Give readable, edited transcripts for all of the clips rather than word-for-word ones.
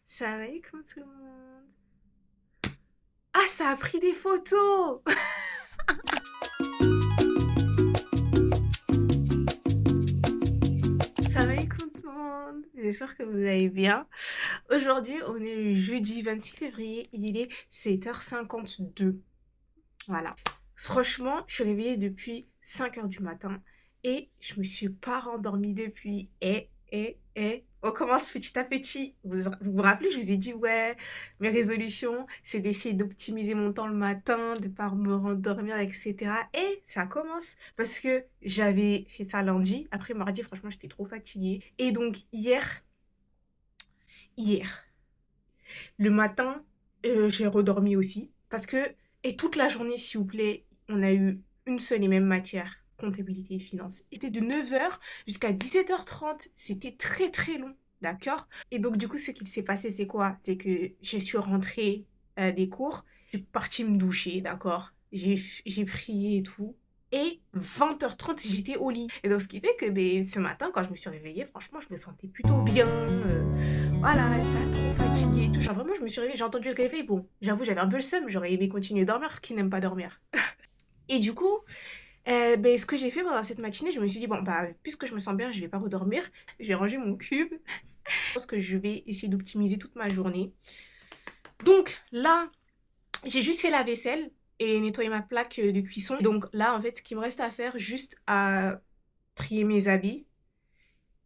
Ça va comme tout le monde. Ah, ça a pris des photos. Ça va comme tout le monde. J'espère que vous allez bien. Aujourd'hui, on est le jeudi 26 février. Il est 7h52. Voilà. Franchement, je suis réveillée depuis 5h du matin et je me suis pas rendormie depuis. On commence petit à petit. Vous rappelez, je vous ai dit, ouais, mes résolutions, c'est d'essayer d'optimiser mon temps le matin, de pas me rendormir, etc. Et ça commence parce que j'avais fait ça lundi. Après mardi, franchement, j'étais trop fatiguée. Et donc, hier, le matin, j'ai redormi aussi. Parce que, et toute la journée, s'il vous plaît, on a eu une seule et même matière, comptabilité et finance. C'était de 9h jusqu'à 17h30. C'était très très long, d'accord? Et donc, du coup, ce qui s'est passé, c'est quoi? C'est que je suis rentrée des cours, je suis partie me doucher, d'accord? J'ai prié et tout. Et 20h30, j'étais au lit. Et donc, ce qui fait que ben, ce matin, quand je me suis réveillée, franchement, je me sentais plutôt bien. Voilà, pas trop fatiguée et tout. Genre, vraiment, je me suis réveillée, j'ai entendu le réveil. Bon, j'avoue, j'avais un peu le seum. J'aurais aimé continuer à dormir. Qui n'aime pas dormir? Et du coup, ben, ce que j'ai fait pendant cette matinée, je me suis dit, bon, bah, puisque je me sens bien, je vais pas redormir. Je vais ranger mon cube. Je pense que je vais essayer d'optimiser toute ma journée. Donc, là, j'ai juste fait la vaisselle et nettoyer ma plaque de cuisson. Donc là, en fait, ce qu'il me reste à faire, juste à trier mes habits.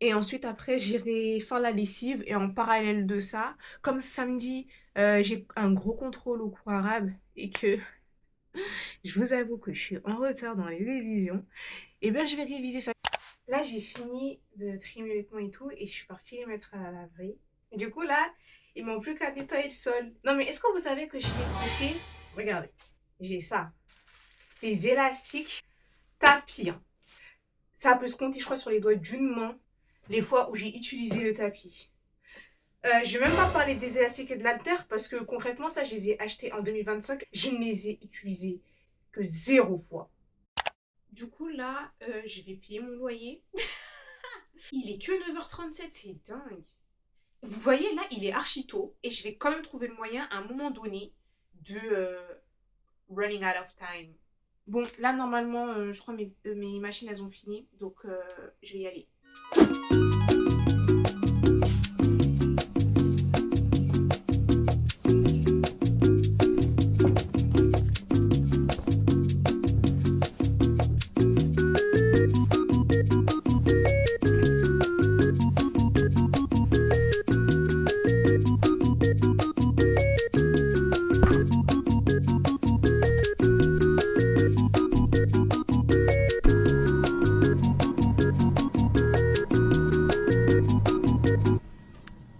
Et ensuite, après, j'irai faire la lessive. Et en parallèle de ça, comme samedi, j'ai un gros contrôle au cours arabe et que je vous avoue que je suis en retard dans les révisions, et bien, je vais réviser ça. Là, j'ai fini de trier mes vêtements et tout, et je suis partie les mettre à la laverie. Du coup, là, il ne manque plus qu'à nettoyer le sol. Non, mais est-ce que vous savez que j'ai aussi... Regardez, j'ai ça. Des élastiques tapis, hein. Ça peut se compter, je crois, sur les doigts d'une main, les fois où j'ai utilisé le tapis. Je vais même pas parler des élastiques et de l'halter parce que concrètement, ça, je les ai achetés en 2025. Je ne les ai utilisés que 0 fois. Du coup, là, je vais payer mon loyer. Il est que 9h37, c'est dingue. Vous voyez, là, il est archi tôt et je vais quand même trouver le moyen à un moment donné de running out of time. Bon, là, normalement, je crois mes machines, elles ont fini. Donc, je vais y aller.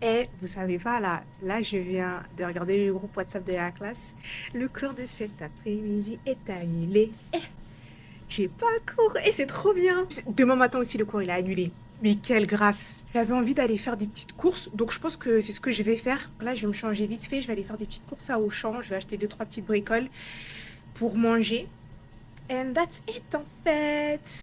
Et vous savez pas, là, je viens de regarder le groupe WhatsApp de la classe. Le cours de cet après-midi est annulé. J'ai pas cours et c'est trop bien. Demain matin aussi, le cours, il est annulé. Mais quelle grâce. J'avais envie d'aller faire des petites courses, donc je pense que c'est ce que je vais faire. Là, je vais me changer vite fait, je vais aller faire des petites courses à Auchan, je vais acheter 2-3 petites bricoles pour manger. And that's it en fait.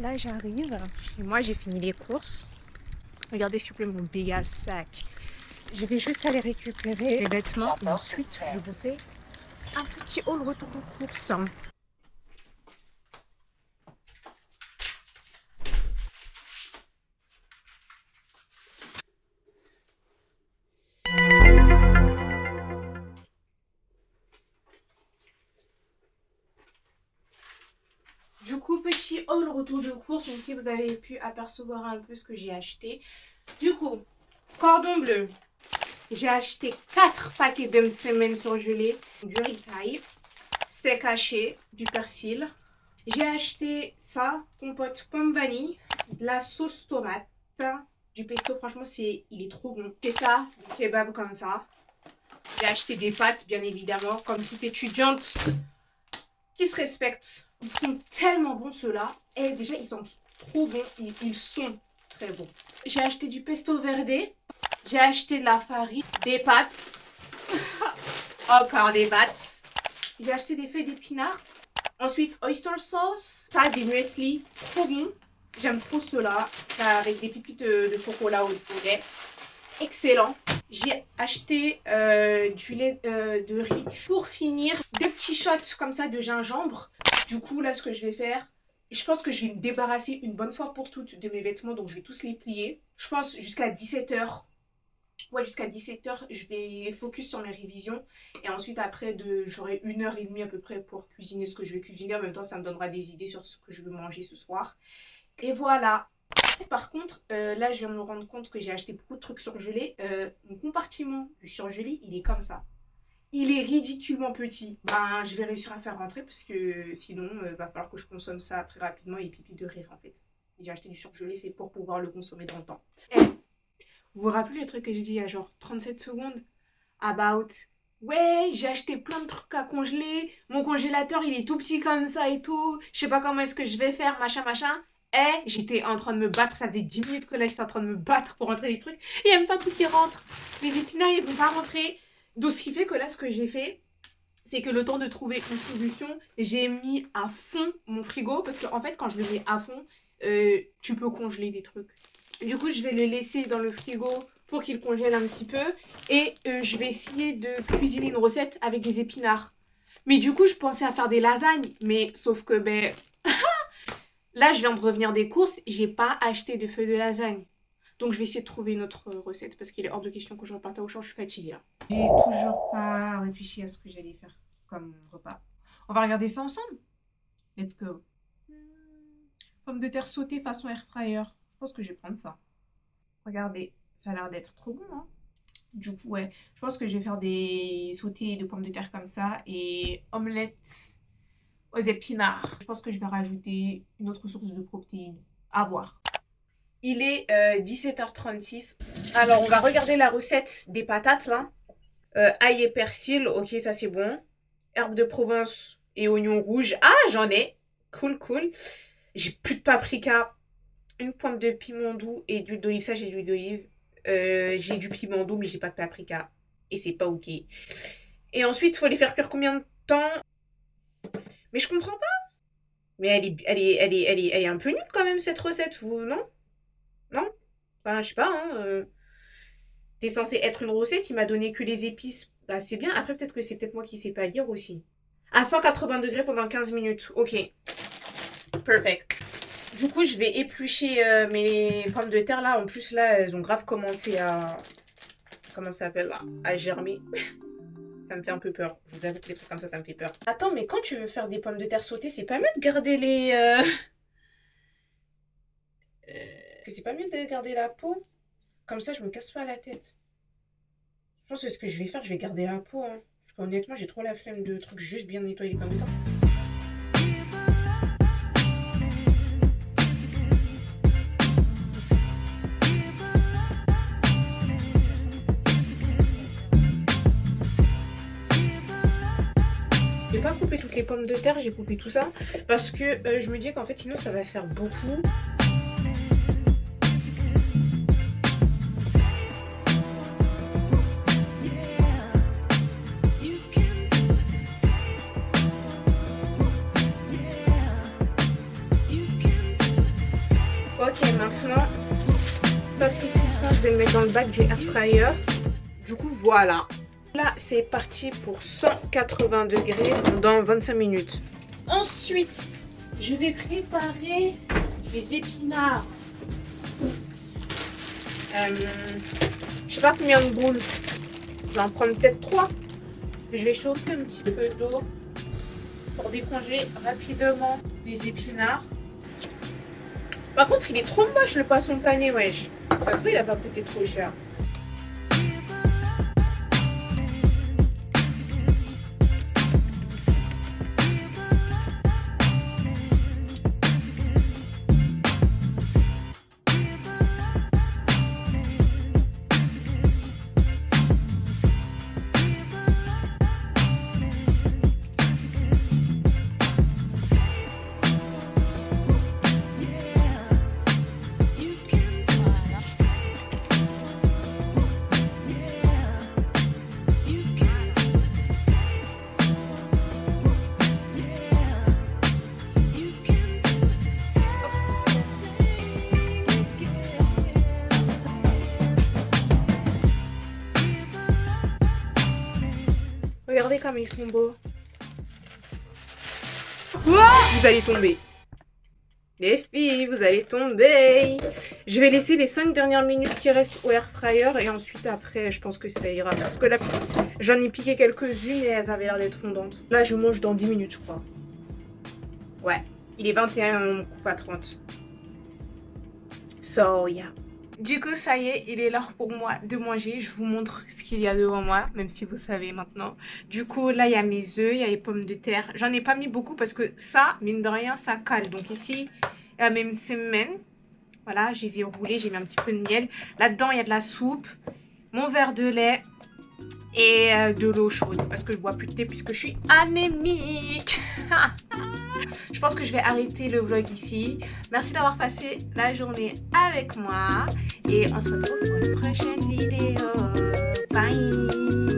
Là, j'arrive. Et moi, j'ai fini les courses. Regardez s'il vous plaît mon méga sac. Je vais juste aller récupérer les vêtements. Et ensuite, je vous fais un petit haul retour de course. Du coup, petit haul retour de course, même si vous avez pu apercevoir un peu ce que j'ai acheté. Du coup, cordon bleu. J'ai acheté 4 paquets de semaines surgelés, du riz thaï, steak haché, du persil. J'ai acheté ça, compote pomme vanille, de la sauce tomate, du pesto, franchement, il est trop bon. C'est ça, du kebab comme ça. J'ai acheté des pâtes, bien évidemment, comme toute étudiante qui se respecte. Ils sont tellement bons ceux-là. Et déjà, ils sont trop bons. Ils sont très bons. J'ai acheté du pesto verde. J'ai acheté de la farine, des pâtes. Encore des pâtes. J'ai acheté des feuilles d'épinards. Ensuite, oyster sauce. Ça, des muesli. Trop bon. J'aime trop ceux-là. Ça, avec des pépites de chocolat au lait. Excellent. J'ai acheté du lait de riz. Pour finir, 2 petits shots comme ça de gingembre. Du coup, là, ce que je vais faire, je pense que je vais me débarrasser une bonne fois pour toutes de mes vêtements. Donc, je vais tous les plier. Je pense jusqu'à 17h. Ouais, jusqu'à 17h, je vais focus sur mes révisions. Et ensuite, après, j'aurai 1h30 à peu près pour cuisiner ce que je vais cuisiner. En même temps, ça me donnera des idées sur ce que je veux manger ce soir. Et voilà. Par contre, là, je viens de me rendre compte que j'ai acheté beaucoup de trucs surgelés. Mon compartiment du surgelé, il est comme ça. Il est ridiculement petit. Ben, je vais réussir à faire rentrer parce que sinon, va falloir que je consomme ça très rapidement et pipi de rire en fait. J'ai acheté du surgelé, c'est pour pouvoir le consommer dans le temps. Eh, vous vous rappelez le truc que j'ai dit il y a genre 37 secondes? About, ouais, j'ai acheté plein de trucs à congeler. Mon congélateur, il est tout petit comme ça et tout. Je sais pas comment est-ce que je vais faire, machin, machin. Et j'étais en train de me battre. Ça faisait 10 minutes que là, j'étais en train de me battre pour rentrer les trucs. Et il n'y a même pas tout qui rentre. Les épinards, ils vont pas rentrer. Donc, ce qui fait que là, ce que j'ai fait, c'est que le temps de trouver une solution, j'ai mis à fond mon frigo. Parce qu'en fait, quand je le mets à fond, tu peux congeler des trucs. Du coup, je vais le laisser dans le frigo pour qu'il congèle un petit peu. Et je vais essayer de cuisiner une recette avec des épinards. Mais du coup, je pensais à faire des lasagnes. Mais sauf que, ben, là, je viens de revenir des courses. J'ai pas acheté de feuilles de lasagne. Donc, je vais essayer de trouver une autre recette. Parce qu'il est hors de question que je reparte au champ. Je suis fatiguée, là. J'ai toujours pas réfléchi à ce que j'allais faire comme repas. On va regarder ça ensemble. Let's go. Pommes de terre sautées façon air fryer. Je pense que je vais prendre ça. Regardez, ça a l'air d'être trop bon, hein. Du coup, ouais, je pense que je vais faire des sautés de pommes de terre comme ça et omelette aux épinards. Je pense que je vais rajouter une autre source de protéines. À voir. Il est 17h36. Alors, on va regarder la recette des patates, là. Ail et persil, ok, ça c'est bon. Herbes de Provence et oignons rouges. Ah, j'en ai. Cool, cool. J'ai plus de paprika. Une pointe de piment doux et d'huile d'olive. Ça, j'ai de l'huile d'olive. J'ai du piment doux, mais j'ai pas de paprika. Et c'est pas ok. Et ensuite, il faut les faire cuire combien de temps? Mais je comprends pas. Mais elle est un peu nulle quand même, cette recette, vous, non? Non? Enfin, je sais pas, hein. T'es censé être une recette, il m'a donné que les épices. Bah, c'est bien. Après, peut-être que c'est peut-être moi qui sais pas lire aussi. À 180 degrés pendant 15 minutes. Ok. Perfect. Du coup, je vais éplucher mes pommes de terre là. En plus, là, elles ont grave commencé à... Comment ça s'appelle là? À germer. Ça me fait un peu peur. Je vous avoue que les trucs comme ça me fait peur. Attends, mais quand tu veux faire des pommes de terre sautées, c'est pas mieux de garder les... C'est pas mieux de garder la peau? Comme ça, je me casse pas la tête. Je pense que ce que je vais faire, je vais garder la peau. Hein. Parce qu'honnêtement, j'ai trop la flemme de trucs juste bien nettoyer les pommes de terre. J'ai pas coupé toutes les pommes de terre, j'ai coupé tout ça. Parce que je me dis qu'en fait, sinon, ça va faire beaucoup. Ok, maintenant, papier cuisson, je vais le mettre dans le bac du air fryer. Du coup, voilà. Là, c'est parti pour 180 degrés dans 25 minutes. Ensuite, je vais préparer les épinards. Je sais pas combien de boules. Je vais en prendre peut-être 3. Je vais chauffer un petit peu d'eau pour décongeler rapidement les épinards. Par contre, il est trop moche le poisson pané, wesh. Ça se voit, il a pas coûté trop cher. Regardez comme ils sont beaux. Ouah, vous allez tomber. Les filles, vous allez tomber. Je vais laisser les 5 dernières minutes qui restent au air fryer et ensuite après, je pense que ça ira. Parce que là, j'en ai piqué quelques-unes et elles avaient l'air d'être fondantes. Là, je mange dans 10 minutes, je crois. Ouais, il est 21 et on coupe à 30. So, yeah. Du coup, ça y est, il est l'heure pour moi de manger. Je vous montre ce qu'il y a devant moi, même si vous savez maintenant. Du coup, là, il y a mes œufs, il y a les pommes de terre. J'en ai pas mis beaucoup parce que ça, mine de rien, ça cale. Donc ici, la même semaine, voilà, je les ai roulés, j'ai mis un petit peu de miel. Là-dedans, il y a de la soupe, mon verre de lait et de l'eau chaude. Parce que je bois plus de thé puisque je suis anémique. Je pense que je vais arrêter le vlog ici. Merci d'avoir passé la journée avec moi. Et on se retrouve pour une prochaine vidéo. Bye!